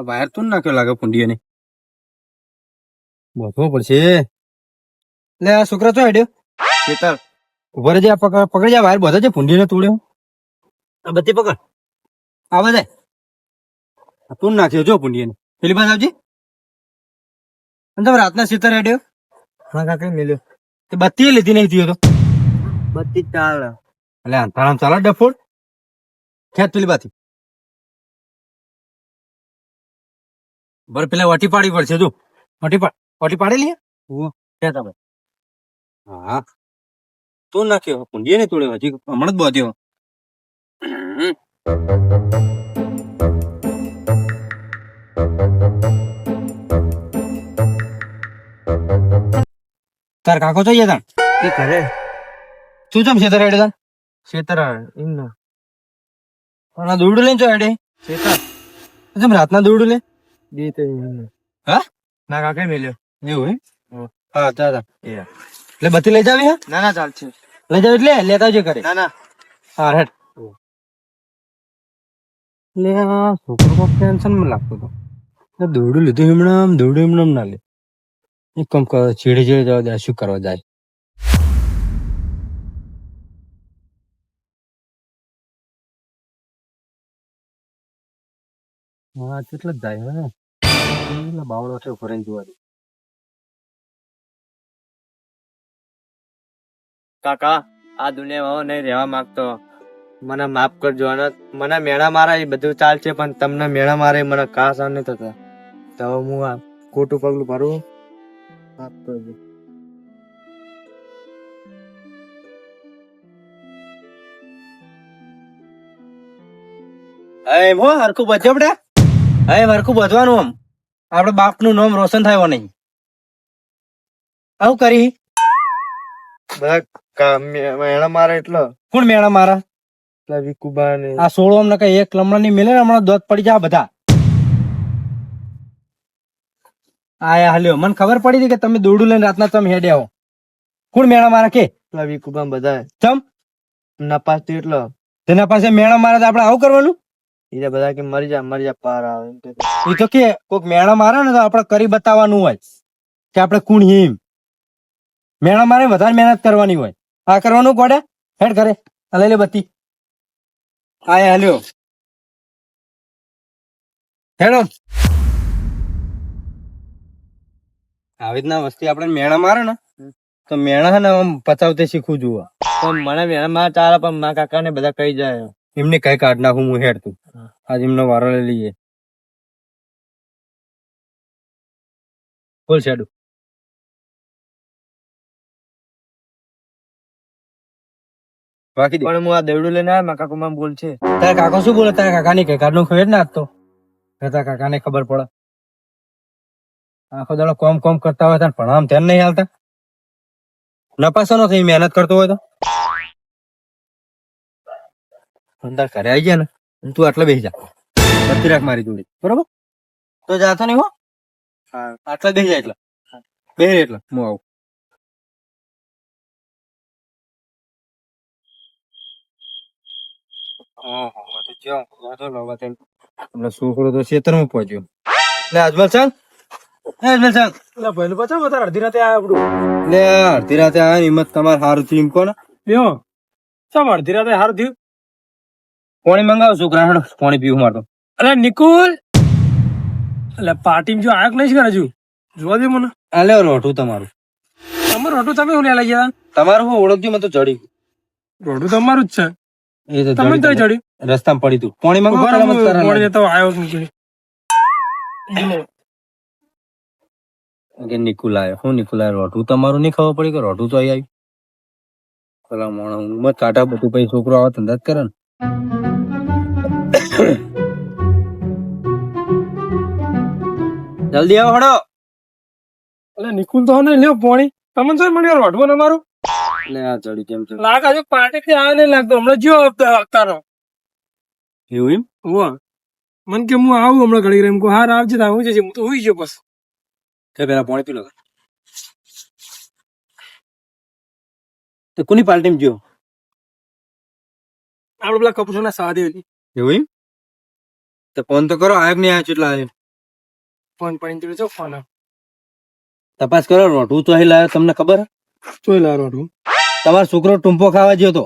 Wire તો નાખ્યો લાગે પુંડીએ ને બોધવો પડશે. એટલે આ છોકરા તો હેડ્યો ખેતર ઉભા રહેજે. પકડી જા વાયર બધો છે પુંડીને તોડ્યો. આ બત્તી પકડ આવે જાય. તું નાખ્યો જો પુંડીએ ને પેલી બાજુ આવજે. અને તમે રાતના ખેતર હેડ્યો. હા કાકા મેલ્યો તે બત્તી લીધી નહીં થયો તો બત્તી ચાલ એટલે અંધારામ ચાલે ડફોડ ખેત પેલી બાથી બર પેલા વટી પાડી પડશે. જો વટી પાડેલી ખેત આપણે. હા તું નાખ્યો પુંડીએ ને તોડ્યો હજી હમણાં જ બોધ્યો. તાર કાકો જોઈએ તાણ ઘરે શું ચમ ખેતર હેડે તાણ ખેતર એમનો પણ દોરડું લઈને ચો હેડે ખેતર ચમ રાતના દોરડું લે બે તો હા ના કાકા મેલ્યો એવું હે હા ચાલ એટલે બત્તી લઈ જાવી હે ના ના ચાલશે લઈ જાવ એટલે લેતા આવજે ઘરે ના ના હા હેડ લે આ છોકરો ટેન્શન માં લાગતો હતો દોરડું લીધું હમણાં ના લે એક કામ કર ચીડે જવા દે શું કરવા જાય. હા કેટલા જ જાય હે બાવળો છે ફરીને જોવા દે. કાકા આ દુનિયામાં નહીં રહેવા માંગતો. મને માફ કરજો. અને મને મેળા મારા એ બધું ચાલશે પણ તમને મેળા મારે મને કાસ નથી થતા. તો હું આ ખોટું પગલું ભરું. માફ કરજો. એમ હો હરખું બધે આપડે એમ હરખું બધવાનું આમ આપડે બાપ નું નામ રોશન થાય નહીં આવું કરી મેળા મારે એટલે કોણ મેળા મારા વિકુબા ને આ 16 અમને કઈ એક લમણા ની મેલે હમણાં દોત પડી જાય બધા. આયા હાલ્યો મને ખબર પડી હતી કે તમે દોડું લઈને રાતના તમે હેડે આવો. કોણ મેળા મારા કે વિકુબા બધા ચમ નપાસ એટલો તેના પાસે મેળા મારા તો આપડે આવું કરવાનું. એ બધા કે મરી જા પાર આવે એ તો કે કોઈક મેળા મારે ને તો આપડે કરી બતાવવાનું હોય કે આપડે કોણ હિમ મેળા મારે વધારે મહેનત કરવાની હોય. આ કરવાનું પડે હેડ કરે લઈ લે બત્તી આયા હાલ્યો હેડો. આવી રીતના વસ્તી આપણે મેળા મારે ને તો મેળા છે ને આમ પચાવતે શીખવું જોવા. પણ મને મેળા મારે ચાલે પણ મારા કાકા ને બધા કહી જાય એમને કઈ કાઢ નાખું હું હેડ તું આજ એમનો વારો લઈ લઈએ. બોલ શેડું બાકી દે. પણ હું આ દેવડું લઈને આવ્યા મારા કાકો માં બોલ છે. તારા કાકો શું બોલે તારા કાકા ની કઈ કાઢ નું ખબર ના આપતો તારા કાકા ને ખબર પડે. આખો દાડો કોમ કરતા હોય પણ આમ ધ્યાન નહીં હાલતા. નપાસો નો થઈ મહેનત કરતો હોય તો અંદર ઘરે આવી જાય ને તું આટલે બેસી જા બત્તી રાખ મારી જોડે બરોબર તો જાતો નહીં હો. આટલા બેસી જાય એટલે બે એટલે હું આવું. છોકરો તો ખેતરમાં પહોંચ્યો. એટલે અજમલ સંગ પહેલું પચાવ વધારે અડધી રાતે આવ્યા આપડું એટલે અડધી રાતે આવ્યા ને હિંમત તમારે સારું થયું એમ કોને ચમ અડધી રાતે સારું થયું. પાણી મંગાવો છોકરા હેડો પાણી પીવું મારતો. અરે નિકુલ એટલે પાર્ટી જો આયોગ નહીં કરે હજુ જોવા દે મને. આ લે રોઠું તમારું તમારું રોટું તમે હું લઈ ગયા તમારું હું ઓળખજો મને તો ચડી રોટું તમારું જ છે. એ તો તમે તો ચડ્યું રસ્તામાં પડી તું પાણી મંગાવો આવ્યો નિકુલ કે નિકુલ આવ્યો હું નિકુલ આવ્યો રોઠું તમારું નહીં ખબર પડી કે રોઠું તો આવી પેલા મોણા ઊંઘમાં કાઢા બધું પછી છોકરો આવે ધંધા જ કરે ને. જલ્દી આવો હડો. એટલે નિકુલ તો ને લ્યો પાણી તમને શું મળ્યો રોટવો ને મારું ને આ ચડી કેમ છે લાગ હજુ પાર્ટી થી આવે નહીં લાગતો હમણાં જો તારો એવું એમ હોવા મને કે હું આવું હમણાં ઘડી એમ હાર આવજે હું જશે હું તો હોઈ ગયો બસ પેલા પાણી પી લો તો કોની પાર્ટીમાં ગયો આપડે પેલા કપૂર ના સાદે એવું એમ તો ફોન તો કરો આયક નહીં આયા કેટલા આયા ફોન પડી તો જો ફોન તપાસ કરો રોટું તો અહીં લાવ્યો તમને ખબર હે? ચોઈ લારો તું તમારો છોકરો ટૂંપો ખાવા ગયો તો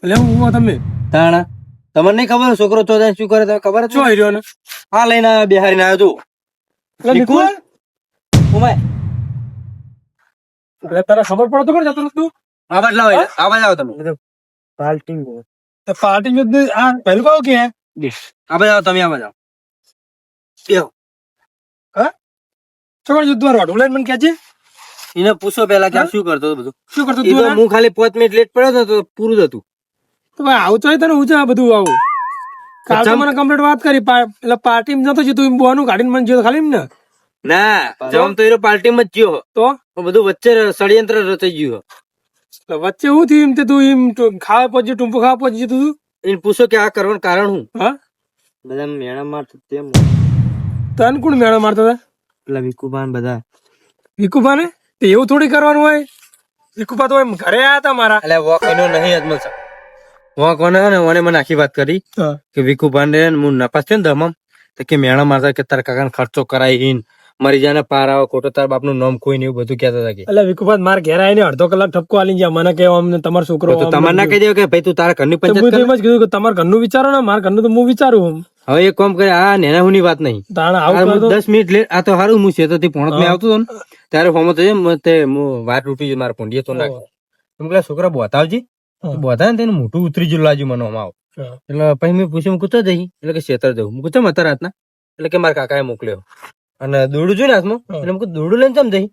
એટલે હું તમે તાણા તમને નહીં ખબર છોકરો તો જાય શું કરે તમે ખબર ચો છે રહ્યો ને હા લઈને આવ્યો બિહારીને આવ્યો તું એટલે નિકુલ ઉમાય એટલે તારા ખબર પડે તો કોણ જતો તું આવાજ લાવો એટલે. આવાજ આવો તમે પાલ્ટિંગ તો પાર્ટી में આ પહેલું કહું કે આવાજ આવો તમે આવાજ આવો બેહો. ચોકડ યુદ્ધ રોડ ઓનલાઈન મને કહે છે એને પૂછો પેલા કે આ શું કરતો હતો બધું શું કરતો એ તો તું હું ખાલી 5 મિનિટ લેટ પડ્યો હતો તો પૂરું જ હતું તો ભાઈ આવું તો તને હું છે આ બધું આવું કાલ તો મને કમ્પ્લીટ વાત કરી એટલે પાર્ટી માં નતો જતો બોનું કાઢીને મને જોયો ખાલી ને ના જમ તો એ પાર્ટીમાં જ ગયો તો પણ બધું વચ્ચે ષડયંત્ર રચાઈ ગયું એટલે વચ્ચે હું થયું એમ તે તું એમ ખાવા પહોંચ્યું ટૂંપો ખાવા પહોંચી જતું તું એને પૂછો કે આ કરવાનું કારણ શું હા બધા મેળા માં તેમ તને કોણ મેળા મારતા હતા પેલા વિકુબાન બધા વિકુભા ને એવું થોડી કરવાનું હોય વિકુભા તો એમ ઘરે આયા હતા મારા એટલે વોક એનો નહીં અજમલ સાહેબ વોક ઓને ને ઓને મને આખી વાત કરી હા. કે વિકુબાન ને હું નપાસ થયો ને દમમ તો કે મેળા મારતા કે તારા કાકાને ખર્ચો કરાઈ હીન મરી જાય ને પાર આવો ખોટો તાર બાપનું નામ કોઈ ને એવું બધું કહેતા હતા કે એટલે વિકુભા મારા ઘેર આવીને અડધો કલાક ઠપકો આલી ગયા મને કે અમને તમારો છોકરો તો તમારે ના કહી દેવું કે ભાઈ તું તારા ઘરની તો પંચાયત હું તો એમ જ કીધું કે તમારા ઘરનું વિચારો ને મારા ઘરનું તો હું વિચારું હવે એક કામ કરે આ નેના હુની વાત નહીં તાણે આવું કરતો 10 મિનિટ લેટ આ તો હારું હું છે તો પોણક મેં આવતો હતો ને ત્યારે ફોમો તો એમ તે હું વાત તૂટી ગઈ મારા પોંડીએ તો નાખ એમ પેલા છોકરા બોતાવજી બોતા ને તેને મોટું ઉતરી ગયું લાજુ મને આમ એટલે પછી મેં પૂછ્યું હું કૂતો જઈ એટલે કે શેતર જવું હું કૂતો મતા રાતના એટલે કે મારા કાકાએ મોકલ્યો અને દોડું જોયું ને હાથમાં એટલે હું દોડું લઈને ચમ જઈ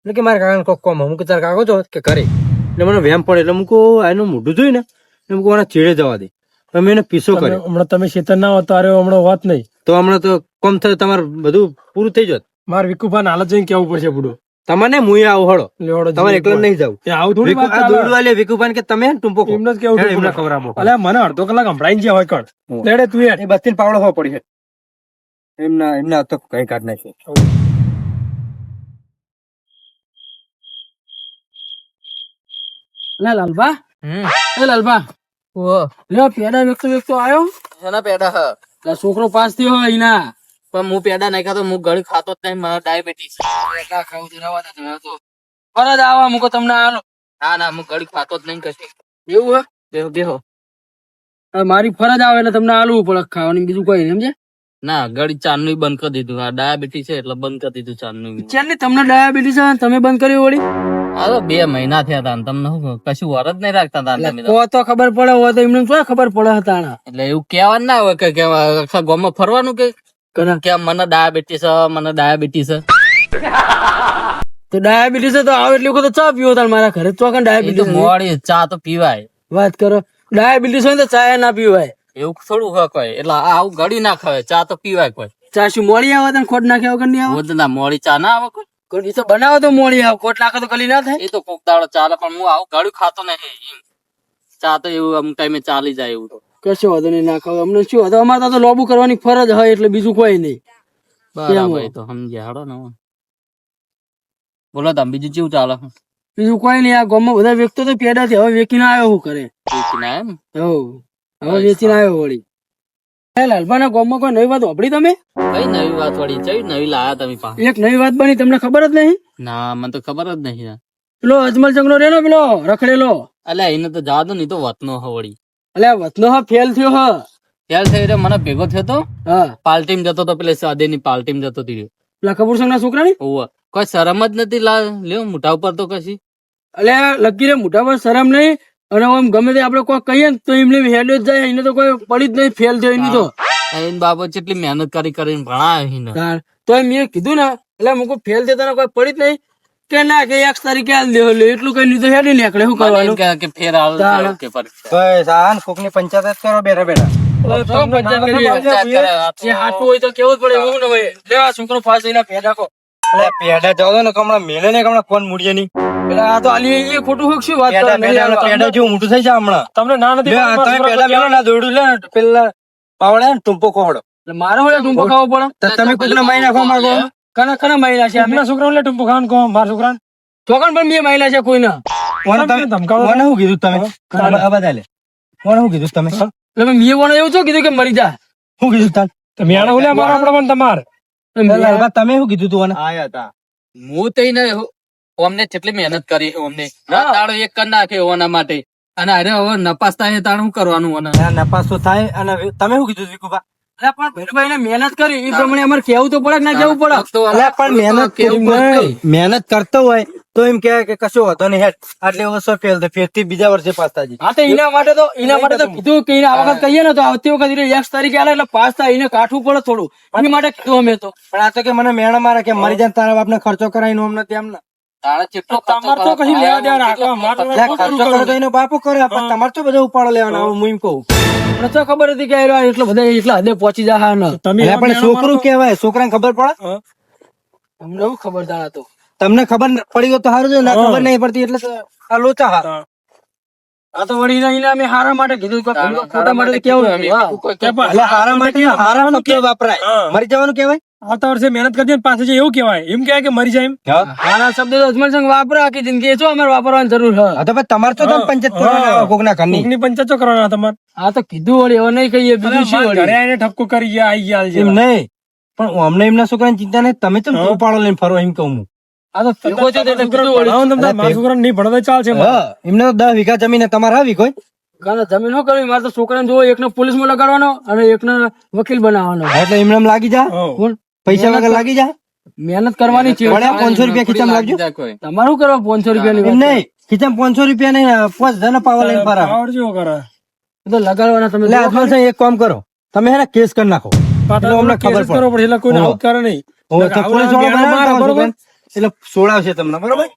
એટલે કે મારા કાકાને કોક કોમ હું કે તારા કાકો છો કે કરે એટલે મને વેમ પડે એટલે મૂકો એનું મોઢું જોયું ને એટલે મૂકો એના ચેડે જવા દે પણ મેં એને પીસો કર્યો હમણાં તમે શેતર ના હોત તારે હમણાં વાત નહીં તો હમણાં તો કોમ થયું તમારે બધું પૂરું થઈ જત મારે વિકુભા હાલત જઈને કેવું પડશે બુડો તમને મુએ આવો હળો લેવડો તમારે એકલા નહીં જાવ આવું થોડી વાત આ દોડવા લે વિકુભાન કે તમે ટૂંપો ખો. એમને જ કેવું હેડ એમને ખબર આપો અલ્યા મને અડધો કલાક સંભળાઈને જ્યાં હોય કણ લેડે તું યાર એ બસ્તીને પાવડો હોવો પડી છે એમના તો કઈ કાઢ નાખે લે લાલબા એ લાલબા લે પેડા વ્યક્તો વ્યક્તો આવ્યો એના પેડા હ લે છોકરો પાસ થયો હોય એના પણ હું પેડા નહીં ખાતો હું ગળી ખાતો જ નહીં મને ડાયાબિટીસ પેડા ખાવું તો રહેવા દે તમે તો ફરજ આવા મૂકો તમને આલો ના ના હું ગળી ખાતો જ નહીં કશી એવું બેહો બેહો હે મારી ફરજ આવે એટલે તમને આલવું પડે ખાવાની બીજું કોઈ નહીં સમજે ના ગળી ચાનું બંધ કરી દીધું આ ડાયાબિટીસ છે એટલે બંધ કરી દીધું ચાનું ચાલે તમને ડાયાબિટીસ છે તમે બંધ કર્યું વળી આ તો 2 મહિના થયા હતા ને તમને શું કશું વર જ નહીં રાખતા હતા ને તમે તો. તો ખબર પડે હોય તો એમને શું ખબર પડે હતા એટલે એવું કહેવાનું ના હોય કે આખા ગામમાં ફરવાનું કે કે મને ડાયાબિટીસ મને ડાયાબિટીસ તો ડાયાબિટીસ તો આવે એટલી વખત ચા પીવો તાર મારા ઘરે તો કાં ડાયાબિટીસ મોડી ચા તો પીવાય વાત કરો ડાયાબિટીસ હોય તો ચા ના પીવાય એવું થોડું હોય કોઈ એટલે આવું ગળી ના ખાવે ચા તો પીવાય કોઈ ચા શું મોડી આવે તને ખોટ નાખ્યા વગર નહીં આવે રોજ ના મોડી ચા ના આવે કોઈ કોઈ તો બનાવો તો મોડી આવે ખોટ નાખે તો કલી ના થાય એ તો કોક દાડો ચાલે પણ હું આવું ગળ્યું ખાતો નહીં ચા તો એવું અમુક ટાઈમે ચાલી જાય એવું તો કશો વાંધો નહીં ના ખાવ અમને શું વાંધો અમારે તો લોબુ કરવાની ફરજ હોય એટલે બીજું કોઈ નહીં બરાબર એ તો સમજ્યા હાડો ને બોલો તમે બીજું કેવું ચાલે બીજું કોઈ નહીં આ ગામમાં બધા વેચતો તો પેડા થી હવે વેચીને આવ્યો શું કરે વેચીને એમ હવે વેચીને આવ્યો વળી લાલભાના ગામમાં કોઈ નવી વાત વાપરી તમે કઈ નવી વાત વળી ચઈ નવી લાયા તમે પાસે એક નવી વાત બની તમને ખબર જ નહીં ના મને તો ખબર જ નહીં પેલો અજમલ ચંગનો રેલો પેલો રખડેલો અલ્યા એને તો જવા દો નહીં તો વતનો હ વળી અલ્યા વતનો હા ફેલ થયો હા ત્યાર થઈ રહ્યો મને ભેગો થયો તો હા પાર્ટીમાં જતો તો પેલે સાદે ની પાર્ટીમાં જતો રહ્યો પેલા કપૂર સંઘ ના છોકરા ની ઓવ કોઈ શરમ જ નથી લ્યો મોઢા ઉપર તો કશી અલ્યા લગી રે મોટા પર શરમ નહીં અને આમ ગમે તે આપડે કોઈ કહીએ ને તો એમને હેલ્યો જ જાય એને તો કોઈ પડી જ નહીં ફેલ થયો એની તો એની બાબત જેટલી મહેનત કરીને ભણાય એને તો મેં કીધું ને એટલે મુકો ફેલ થતા કોઈ પડી જ નહીં કે ના કે એક તારીખે હાલ દેવો લે એટલું કઈ નહીં તો હેડી નીકળે શું કરવાનું કે ફેર આવે કે પરીક્ષા બસ આન કોકની પંચાયત જ કરો બેઠા બેઠા જે હાટું હોય તો કેવું જ પડે એવું ને ભાઈ લેવા છોકરો ફાસ થઈને ફેર રાખો એટલે પેડા જાવ ને કમણા મેલે ને કમણા કોણ મૂડીએ નહીં એટલે આ તો આલી એ ખોટું હોક શું વાત પેડા કરો? પેડા પેડા જેવું મોટું થઈ જાય હમણાં તમને ના નથી લે, આ તમે પેલા મેલો ના દોડું લે ને પેલા પાવડે ને ટૂંપો કોહડો એટલે મારે હોય ટૂંપો ખાવો પડે તો તમે કોકને મારી નાખવા માંગો કના કના મહિલા છે આપણા છોકરાઓ લે ટૂંપો ખાવાનું કહો મારા છોકરાને ચોકન પણ બે મહિલા છે કોઈના કોને તમે ધમકાવો કોને શું કીધું તમે આ બધા લે કોને શું કીધું તમે એટલે મેં મીએ એવું છો કીધું કે મરી જા શું કીધું તાન તો મેણા ઓલે મારા પ્રમાણ તમારે લાલભા, તમે શું કીધું તું આને? આયા હતા હું તો એને અમને કેટલી મહેનત કરી છે અમને તાળો એક કરી નાખ્યો ઓના માટે અને અરે હવે નપાસ થાય તાણ શું કરવાનું ઓને? આ નપાસ તો થાય. અને તમે શું કીધું વિકુભા? અરે પણ ભેરુભાઈ એને મહેનત કરી એ પ્રમાણે અમારે કેવું તો પડે કે ના કેવું પડે? અલ્યા પણ મહેનત કેવું પડે? મહેનત કરતો હોય તો એમ કહેવાય કે કશો વાંધો નહીં હેડ આટલે વર્ષો ફેલ થાય, ફેરથી બીજા વર્ષે પાસ થાય. હા તો એના માટે તો કીધું કે આ વખત કહીએ ને તો આવતી વખત એક્સ તારીખે આલે એટલે પાસ થાય એને કાઠવું પડે થોડું એની માટે કીધું અમે તો. પણ આ તો કે મને મેણા મારે કે મરી જાય તારા બાપને ખર્ચો કરાવીને અમને તેમ ના. તાણે ચેટલો તમારે તો કશી લેવા દેવા રાખો અમારે તો અલ્યા ખર્ચો કરે તો એનો બાપો કરે, પણ તમારે તો બધો ઉપાડો લેવાના. હું એમ કહું. મને તો ખબર હતી કે આ એટલો બધા એટલા હદે પહોંચી જાય ને તમે અલ્યા પણ છોકરું કહેવાય, છોકરાને ખબર પડે. અમને એવું ખબરદાર હતો. તમને ખબર પડી હોય તો સારું છે, ના ખબર નહીં પડતી એટલે તો આ લોચા હાર. આ તો વળી એને અમે હારા માટે કીધું કે ખોટા માટે તો કેવું હતું. એટલે હારા માટે હારા શબ્દ વાપરાય, મરી જવાનું કહેવાય. આવતા વર્ષે મહેનત કરજે ને પાસે એવું કેવાય એમ કહેવાય કે મરી જાય એમ. હારા શબ્દ તો અજમલ સંગ વાપરે આખી જિંદગી શું અમારે વાપરવાની જરૂર છે? હા તો ભાઈ તમારે તો તમે પંચાયત કરવાના કોકના ઘરની. કોકની પંચાયતો કરવાના તમારે. આ તો કીધું વળી હવે નહીં કહીએ બીજું શું ઘરે વળી? આવીને ઠપકો કરી ગયા આઈ ગયા એમ નહીં, પણ અમને એમના છોકરાની ચિંતા નહીં, તમે કેમ ઉપાડો લઈને ફરો એમ કહું હું. આ તો ભેગો છે એટલે કીધું વળી. મારા છોકરાને નહીં ભણવા ચાલશે હા, એમને તો 10 વીઘા જમીન તમારે આવી કોઈ. કાલે જમીન શું કરવી? મારે તો છોકરાને જોવો એકને પોલીસમાં લગાડવાનો અને એકને વકીલ બનાવવાનો. એટલે એમને એમ લાગી જા, કોણ? પૈસા વગર લાગી જા. મહેનત કરવાની છે. વળ્યા 500 રૂપિયા ખીચામાં લાગજો. તમારે શું કરવા 500 રૂપિયાની એમ વાત? નહીં, ખીચામાં 500 રૂપિયા નહીં, 5,000 પાવા લઈને ફરા. આવડ જેવો કરે એ તો લગાડવાના તમે એટલે આજમાં છે એક કામ કરો, તમે હે ને કેસ કરી નાખો. એટલે અમને ખબર કેસ કરવો પડે એટલે કોઈને આઉટ કરે નહીં. હવે તો પોલીસ વાળો આવડા બનાવે બરોબર. તમારો છોકરાને, એટલે સોડાવશે તમને, બરોબર?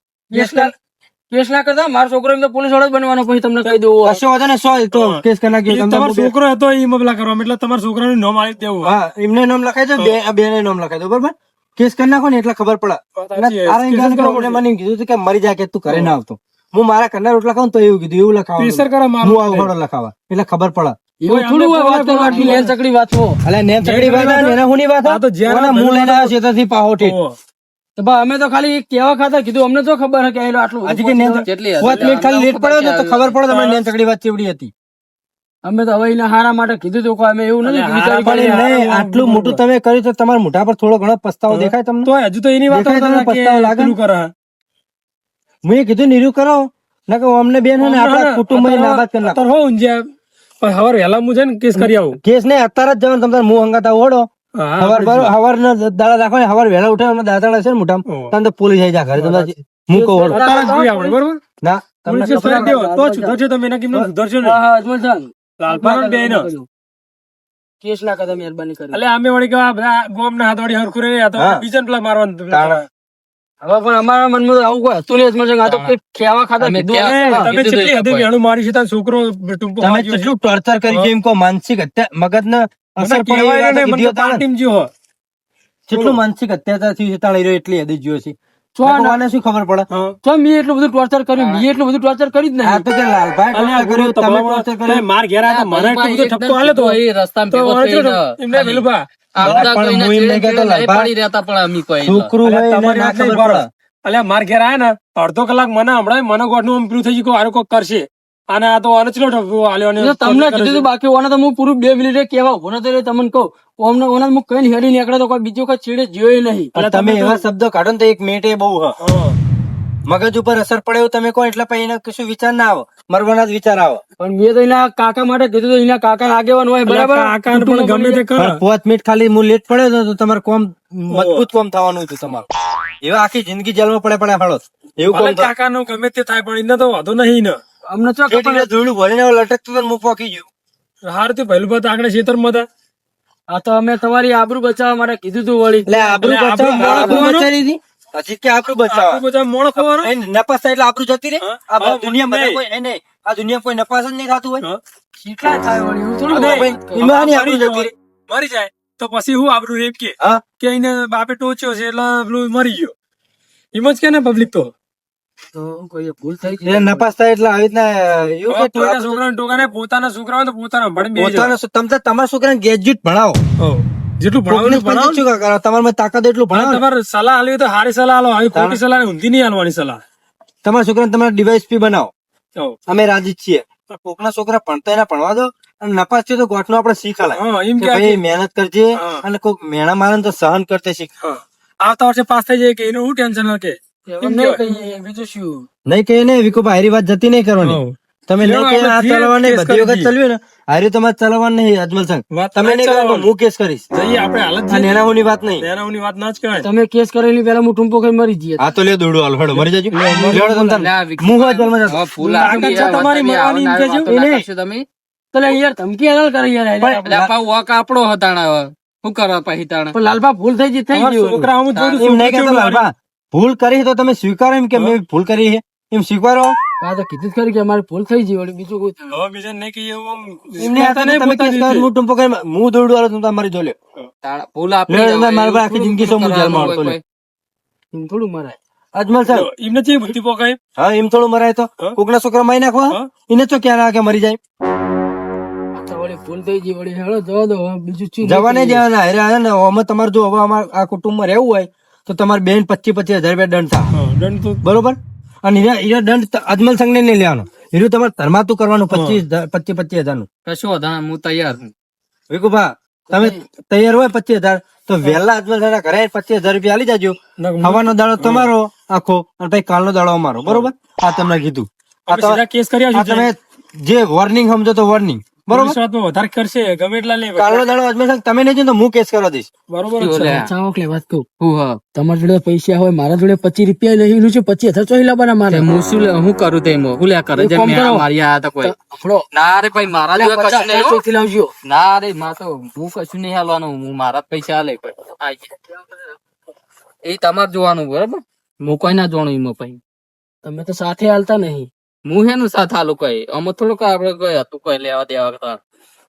કેસ ના કરતા મારો છોકરો એમ તો પોલીસ વાળો જ બનવાનો પછી તમને કહી દઉં. કશો વાંધો નહીં, 100 તો કેસ કરી નાખીએ. એ તમારો છોકરો હતો એ મબલા કરવામાં એટલે તમારા છોકરાનું નામ આવી દેવું. હા, એમને નામ લખાઈ દો, બે ને નામ લખાઈ દો, બરોબર? કેસ કરી નાખો ને એટલે ખબર પડે. અને આરે ઇન્સાન કરો, એટલે મને એમ કીધું હતું કે મરી જાય કે તું ઘરે ના આવતો. હું મારા ઘરના રોટલા ખાઉં તો એવું કીધું, એવું લખાવાનું. પ્રેશર કરે હું મારું. આવું ઘોડો લખાવા એટલે ખબર પડે. એવું થોડું હોય વાત કરવા આટલી લેન ચકડી વાત હો. અલે નેમ ચકડી વાત આવે ને, એના હુંની વાત આ તો જ્યારે ઓના મું લઈને આવ્યો છેતરથી પાહો ઠીક. ઓહો. તો બા અમે તો ખાલી કેવા ખાતર કીધું અમને તો ખબર છે કે આટલું આટલું હજી કે નેમ કેટલી 5 મિનિટ ખાલી લેટ પડ્યો ને તો ખબર પડે તમને નેમ ચકડી વાત ચેવડી હતી. અમે તો હવે એના હારા માટે કીધું તો અમે એવું નથી કે વિચારી પણ કરીને નહીં, આટલું મોટું તમે કર્યું તો તમારા મોઢા પર થોડો ઘણો પસ્તાવો દેખાય તમને? તો હજુ તો એની વાત દેખાય તમને પસ્તાવો લાગે? પેલું કરે. મેં કીધું નીરું કરો, નકર અમને બેન હોય ને આપણા કુટુંબ નાબાદ કરી નાખો. અત્યારે હો ઊંઝ્યા. પણ હવે વહેલા હું છે ને કેસ કરી આવું. કેસ નહીં, અત્યારે જ જવાનું, તમારે મું હંગાતા ઓળો. હા, હવાર બરો હવાર ના દાડા રાખો ને, હવાર વહેલા ઉઠે અમને દાદા છે ને મોઢામાં, ઓહો. તમે તો પોલીસ આવી જા ઘરે, તમે મૂકો ઓળો. અત્યારે જ જોઈ આપણે, બરોબર? ના તમને પોલીસ ફરિયાદ દેવો, તો સુધરશે તમે એના કેમ ના સુધરશો ને? હા, હા, અજમલ સાહેબ. લાલપાન બે ને. કેસ ના કરતા મહેરબાની કરી. એટલે અમે વળી કે આ બધા ગોમના હાથ વળી હરખું રહે, આ તો હા. બીજાને પેલા મારવાનું. તાણા. હવે પણ અમારા મનમાં તો આવું કોઈ હતું નહીં અજમલ સાહેબ. આ તો કંઈક ખેવા ખાતર તમે કીધું. તમે કેટલી હદે વેણું મારી છે તારો છોકરો ટૂંપો તમે વાગ્યો છે. કેટલું ટોર્ચર કરી છે એમ કહો, માનસિક મગજ ને અસર મને પડે એવી કહેવાય વાતે ને, મને કીધી તો હતા ને. પાર્ટીમાં જ્યો હો. કેટલું માનસિક અત્યાચાર થયું છે તાળી રહ્યો એટલી હદે જ્યો છે. તો આ ભગવાનને શું ખબર પડે? હા. તો મેં એટલું બધું ટોર્ચર કર્યું મેં એટલું બધું ટોર્ચર કરી જ આ નહીં. તો કે લાલભાઈ અને આ ટોર્ચર કર્યું, તમે તમારો ટોર્ચર તમે કર્યું. માર ઘેર આવ્યા હતા, મને એટલું બધું ઠપકો આલ્યો તો. એ રસ્તામાં તો ભેગો મને થઈને તો એમને પેલું બા, આપણા પણ કોઈને હું એમ નહીં ચીડે કહેતો, ચીડે નહીં લાલભા. પડી રહેતા પણ અમે કોઈ છોકરું હોય એને તમારી ના વાત નહીં ખબર પડે. પડે. અલ્યા માર ઘેર આયા ને અડધો કલાક મને હમણાં મને ગોઠનું આમ પેલું થઈ ગયું કે આરો કોક કરશે અને આ તો આને ચલો ઠપકો આલ્યો અને એટલે તમને કીધું હતું બાકી ઓને તો હું પૂરું 2 મિનિટે કેવા ઉભો નતો રહ્યો તમને કહું ઓમને ઓને હું કઈ હેડી નીકળે તો કોઈ બીજો કોઈ ચીડે જોયો નહીં. પણ તમે એવા શબ્દો કાઢો ને તો 1 મિનિટ એ બહુ હ. હા. મગજ ઉપર અસર પડે એવું તમે કહો એટલે પછી એને કશું વિચાર ના આવે, મરવાના જ વિચાર આવે. પણ મેં તો એના કાકા માટે કીધું તો એના કાકા આગેવાન હોય બરાબર. કાકાને પણ ગમે તે કરે. પણ 5 મિનિટ ખાલી હું લેટ પડ્યો ને તો તમારે કોમ મજબૂત કોમ થવાનું હતું તમારું. એવા આખી જિંદગી જેલમાં પડે પડે ફાળો એવું કોમ ભલે કાકાનું ગમે તે થાય પણ એને તો વાંધો નહીં ને. અમને ચો થાય. ધૂળું ભરીને લટકતું તો હું પોકી ગયું. હારું તો પહેલું બાદ આગળ ખેતરમાં હતા. આ તો અમે તમારી આબરૂ બચાવવા માટે કીધું તું વળી. એટલે આબરૂ એટલે બચાવ, આબરૂ આબરૂ બચાવવાનું? બચાવી દીધી. હજી કે આબરૂ બચાવ આટલું બધા મોણ ખવાનું. નપાસ થાય એટલે આબરૂ જતી રહે. હા? આ હા, દુનિયામાં બધા નહીં. કોઈ નહીં, આ દુનિયામાં કોઈ નપાસ જ નહીં થતું હોય. હા. કેટલા થાય વળી એવું થોડું નહીં. હોય. એમાંની આબરૂ જતી રહે. મરી જાય તો પછી હું આબરૂ એમ કે હા કે એને બાપે ટોચ્યો છે એટલે પેલું મરી ગયો એમ જ કે ને પબ્લિક તો તો કોઈ ભૂલ થઈ એટલે નપાસ થાય એટલે આવી રીતના એવું હવે કે કોઈના છોકરાને ટોકાને પોતાના છોકરા હોય તો પોતાના ભણી બેસી પોતાનો તમે તો તમારા છોકરાને ગ્રેજ્યુએટ ભણાવો. જાઓ. જેટલું ભણાવો કોકની એટલું ભણાવો. શું કરો? તમારામાં તાકાત એટલું અને ભણાવો ને. તમારે સલાહ આલવી હોય તો સારી સલાહ આલો આવી ખોટી સલાહ ઊંધી નહીં આલવાની સલાહ. તમારા છોકરાને તમારે ડીવાયએસપી બનાવો. જાઓ. અમે રાજી જ છીએ. પણ કોકના છોકરા ભણતા એના ભણવા દો અને નપાસ થયો તો ગોઠનો આપણે શીખ આલાય હા, એમ કે કે ભાઈ મહેનત કરજે હા. અને કોઈક મેણા મારે તો સહન કરતે શીખ. હા. આવતા વર્ષે પાસ થઈ જાય કે એનું શું ટેન્શન ના કે એમ નહીં કહેવાય. કહીએ બીજું શું નહીં કહે ને વિકુભાઈ હારી વાત જતી નહીં કરવાની. હા. તમે નહીં કહે આ આપણે ચલાવવા નહીં, કેસ બધી કરી વખત દઈએ. ચલાવ્યું ને હારી તમારે ચલાવવાનું નહીં અજમલ સંઘ. વાત તમે નહીં નહીં કરો તો ચલાવવાની. હું કેસ કરીશ. જઈએ આપણે હાલત આ નેનાઓની વાત નહીં. તેનાની વાત ના જ કહેવાય. તમે કેસ કરેલી પેલા હું ટૂંપો કરી મરી જઈએ આ તો લે દોડું હાલ હેડો મરી જજો. લેવડો તમ તાર. લ્યા, વિકી. હું હોય જન્મ જતો. હવે ફૂલ તાકાત આપી છે યાર, તમારી તમે મરવાની એમ આવા કહેજો. વાતો ના એને. કરશો તમે. તો લે યાર ધમકી હાલ કરે યાર પણ આપણે. લ્યા, પાછું વોક આપણો હતાણા હવે. શું કરવા પછી તાણા? પણ લાલબા ભૂલ થઈ ગઈ થઈ તમારા ગયું છોકરા આમ જ જોયું એમ શું નહીં કહેતો કેવું લાલબા. ભૂલ કરી તો તમે સ્વીકારો એમ કે મેં ભૂલ કરી છે એમ સ્વીકારો. આ તો કીધું જ ખરી કે અમારી ભૂલ થઈ ગઈ વળી બીજું કોઈ હવે બીજા નહીં કહીએ એવું આમ એમને હતા ને તમે કેસ કરો હું ટૂંપો કરી હું દોડું હાલો તમે મારી જોલ્યો. તાણા ફૂલ આપી લે, હવે. મારા પર આખી એવું જિંદગી થોડું શું મુજાલ કરવાનું મારતો હોય લે. કોઈ. એમ થોડું મરાય અજમલ સાહેબ એમને ચેવી બુદ્ધિ પોકાય હા એમ થોડું મરાય તો હા? કોકના છોકરા મારી નાખવા હા? એને તો ક્યાં કે મરી જાય. આ તો વળી ભૂલ થઈ ગઈ વળી હેળો જવા દો હવે બીજું શું જવા નહીં દેવાના અરે આ ને અમે તમારે જો હવે અમાર આ કુટુંબમાં રહેવું હોય તો તમારે બેન 25,000 રૂપિયા દંડ થાય હા, દંડ તો બરોબર. અને એના દંડ અજમલ સંઘ ને નહીં લેવાનો એનું તમારે ધર્માતું કરવાનું 25,000 નું. કશો વાંધો નહીં, હું તૈયાર છું. વિકુભા તમે તૈયાર હોય 25,000 તો વહેલા અજમલ સંઘના ઘરે 25,000 રૂપિયા આલી જાજો. હવાનો દાડો તમારો આખો અને પછી કાલનો દાડો અમારો બરોબર. આ તમને કીધું. આ આપણે સીધા કેસ કરી આ આવશું. તમે જે વોર્નિંગ સમજો તો વોર્નિંગ બરોબર. પોલીસ વાતમાં વધારે કરશે ગમે એટલા લે કાલનો દાડો અજમલ સંઘ તમે નહીં જો તો હું કેસ કરવા દઈશ. બરોબર જ શું છે. લે? ચાવક લે વાત કહું હું હા. તમારા જોડે પૈસા હોય મારા જોડે 25 રૂપિયા લઈ છે 25,000 ચોહી લાવવાના મારે તે હું શું લે- હું કરું તે એમાં? હું લે કરે એક જે કામ મેળા કરો. મારી આયા તા કોઈ. આપણો ના રે ભાઈ મારા જોડે કશું નહીં હો. ચોથી લાવજો ના રે માં તો હું કશું નહીં હાલવાનું, હું મારા જ પૈસા હાલે કોઈ. આઈ ગયા. એ તમારે જોવાનું બરાબર, હું કોઈ ના જોવાનું એમાં પછી. તમે તો સાથે હાલતા નહીં હું હેનું સાથ હાલું કઈ આમાં થોડુંક આપડે કોઈ હતું કોઈ લેવા દેવા કરતા.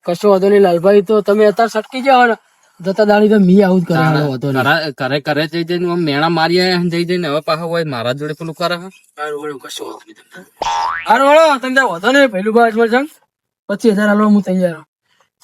કશો વાંધો નહીં લાલભાઈ તો તમે અત્યારે સટકી જાઓ ને જતા દાડી તો મી આવું જ કરે હાલો વાંધો નહીં. ઘરે ઘરે જઈ જઈને આમ મેણા મારી આયા ને જઈ જઈને હવે પાછા હોય મારા જોડે પેલું કરે હે. હારું વળો, કશો વાંધો નહીં તમને. હારું વળો, તમે ત્યાં વાંધો નહીં પહેલું બાર અજમલ સંઘ 25,000 હાલવા હું તૈયાર છું.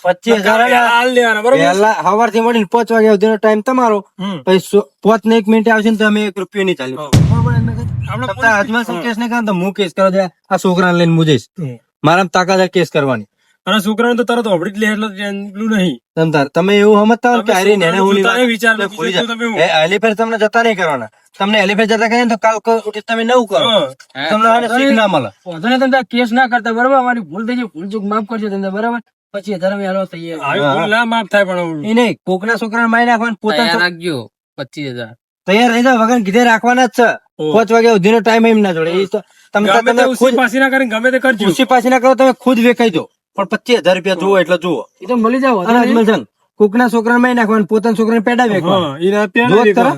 25,000 હાલ લેવાના બરોબર વહેલા સવારથી મળીને 5 વાગ્યા સુધીનો ટાઈમ તમારો. હમ. પછી 5 ને 1 મિનિટ આવશે ને તો અમે 1 રૂપિયો નહીં ચાલ્યો. બરોબર એમને કહે. આપણે તમે અજમલ સંઘ કેસ નહીં કરો તો હું કેસ કરવા જાય આ છોકરાને લઈને હું જઈશ. હમ. મારામાં તાકાત છે કેસ કરવાની. અને છોકરાને તો તરત ઓબડી જ લે એટલે પેલું નહીં તમતાર તમે એવું સમજતા હો કે હારી નેને હુંની જોતા નહીં વિચાર વાત ભૂલી બીજું તમે હું. જાય. એલિફેર તમને જતા નહીં કરવાના. તમને એલિફેર જતા કહે ને તો કાલ ઉઠી તમે નવું કરો. હા. તમને આને શીખ ના મળે. વાંધો નહીં તમે ત્યાં કેસ ના કરતા બરાબર અમારી ભૂલ થઈ ગઈ ભૂલ ચૂક માફ કરજો તમે બરાબર 25,000 અમે હાલવા તૈયાર આવી ભૂલ ના માફ થાય પણ આવું. એ નહીં કોકના છોકરાને મારી નાખવાનું તૈયાર પોતાનું રાખજો 25,000. તૈયાર રહી જાવ વગર કીધે રાખવાના જ છે. 5 વાગ્યા સુધીનો ટાઈમ એમ ના જોડે. એ તો તમે ગમે તે તમે ઉસી ખુદ પાસી ના કરીને ગમે તે કરજો ખુશી પાછી ના કરો તમે ખુદ વેખાઈ દો પણ 25,000 રૂપિયા જુઓ એટલે જુઓ. એ તો મળી જાવ અને અજમલ સંઘ કોકના છોકરાને મારી નાખવાનું પોતાના છોકરાને પેડા વેચવાનું. હા એના ત્યાં જો નહીં ખરા.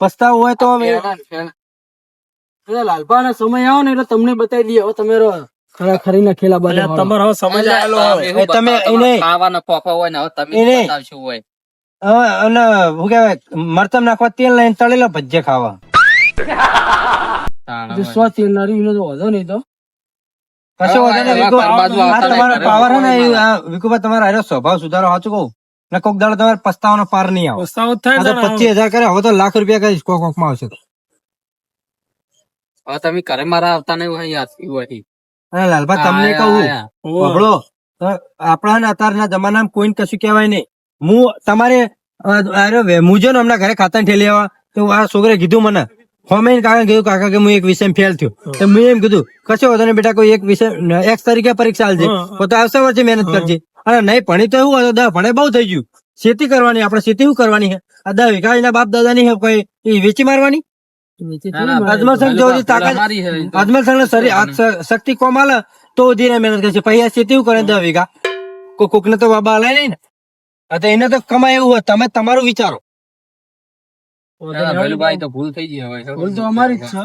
પસ્તાવો હોય તો અમે લાલપા ના સમય આવો ને એટલે તમને બતાવી દઈએ હવે તમે ખરા ખરી ના ખેલા અલ્યા, બાજુ તમારો હવે સમજ આવેલો હોય એવું તમે બતાવો, એને- ખાવાના ફોફા હોય ને હવે તમે એને- જ બતાવશો હોય. અને શું કહેવાય મરતમ નાખવા તેલ લઈને તળેલા ભજીયા ખાવા. તાણા જો હોય. 100 તેલ નારી એનો તો વાંધો નહીં તો કશો વાંધો નહીં, એવા વિકુ. કરબાજુ આ આવતા તમારો નહીં. પાવર હે ને એ આ વિકુભા તમારો હારો સ્વભાવ સુધારો સાચું કહું ને કોક દાડો તમારે પસ્તાવાનો પાર નહીં આવે. પસ્તાવો જ થાય આ ને તો 25,000 કરે હવે તો લાખ રૂપિયા કરીશ કોક કોક માં આવશે તો. હવે તમે ઘરે મારા આવતા નહીં હોય યાદ હોય. અને લાલભા તમને આયા, કહું આયા. ઓહો. સાંભળો, આપણા ને અત્યારના જમાનામાં કોઈને કશું કહેવાય નહીં. હું તમારે હું જો ને હમણાં ઘરે ખાતા ઠેલી આવવા તો આ છોકરે કીધું મને હોમેન કાકા કીધું કાકા કે હું એક વિષય ફેલ થયો તો મેં એમ કીધું કશો વાંધો નહીં બેટા કોઈ એક વિષય એક્સ તરીકે પરીક્ષા આલજે તો આવશે વર્ષે મહેનત કરજે. અને નહીં ભણી તો એવું હતું 10 ભણે બહુ થઈ ગયું. ખેતી કરવાની આપણે ખેતી શું કરવાની છે આ 10 વીઘા એના બાપ દાદા ની કોઈ એ વેચી મારવાની. ના, ના, અજમલ સંઘ જેવી તાકાત અમારી છે. અજમલ સંઘ ને શરીર શક્તિ કોમ આલે તો ધીરે મહેનત કરશે પછી આ ખેતી શું કરે 10 વીઘા કોક ને તો બાબા હલાય નહીં ને. આ તો એને તો કમાય એવું હોય તમે તમારું વિચારો. ના, ભઈલુભાઈ તો ભૂલ થઈ ગઈ હવે. ભૂલ તો અમારી જ છે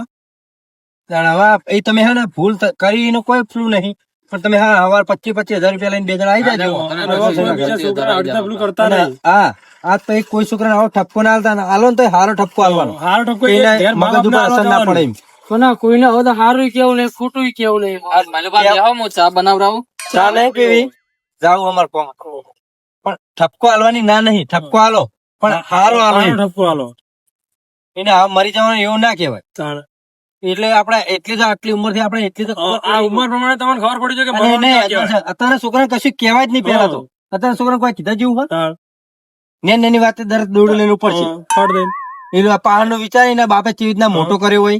તાણ હવે એ તમે હે ને ભૂલ કરી એનો કોઈ ફ્લુ નહીં પણ તમે હા હવાર 25,000 રૂપિયા લઈને બે જણા આવી જાજો. હવે કોઈ બીજા છોકરા અડધા પેલું કરતા અને નહીં. હા આ તો એક કોઈ છોકરાને આવો ઠપકો ના આલતા ને આલો ને તો હારો ઠપકો આલવાનો હારો ઠપકો એ એના ઘેર મા મગજ ઉપર બાપને અસર ના પડે એમ. પણ ના કોઈને હવે તો સારું કેવું નહીં ખોટું કેવું નહીં આ ભઈલુભાઈ બેહો, હું ચા બનાવડાવું. ચા નહીં પીવી જાવ અમાર કોમ પણ ઠપકો આલવાની ના નહીં ઠપકો આલો પણ હારો આલો એમ. હારો ઠપકો હાલો એને આ મરી જવાનું એવું ના કહેવાય. તાણ. એટલે આપણે એટલી તો આટલી ઉંમર થી આપણે એટલી તો ખબર આ ઉંમર પ્રમાણે તમને ખબર પડી છે કે અને ભણવાનું એને ના કહેવાય. અત્યારે છોકરાને કશું કહેવાય જ નહીં પેલા તો અત્યારે છોકરાને કોઈ કીધા જેવું હોય તાર. નાની વાતે દરેક દોડું લઈને ઉપર છે ફળ દઈને. એનું આ પહાડ નું વિચારીને બાપે કેવી રીતના મોટો કર્યો હોય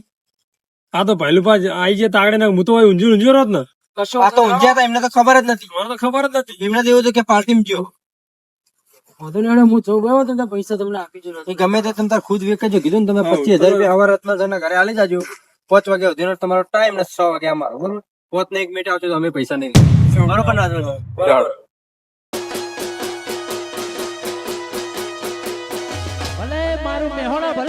આ તો પહેલું પાસ આઈ જે તાગડે ને હું તો ઊંઝું રહો જ ને. કશો આ તો ઊંઝા હતા એમને તો ખબર જ નથી મને તો ખબર જ નથી. એમને તો એવું હતું કે પાર્ટીમાં ગયો વધુ ને હું જો ગયો તો પૈસા તમને આપી જો એ ગમે તે તમે તાર ખુદ વેચજો કીધું ને તમે 25,000 રૂપિયા આવા રત્ન ઘરે આલી જાજો 5 વાગ્યા સુધીનો તમારો ટાઈમ ને 6 વાગ્યા અમારો બરોબર 5 ને 1 મિનિટ આવશે તો અમે પૈસા નહીં બરોબર ના ચાલો ભલે મારું મેહોણા ભલે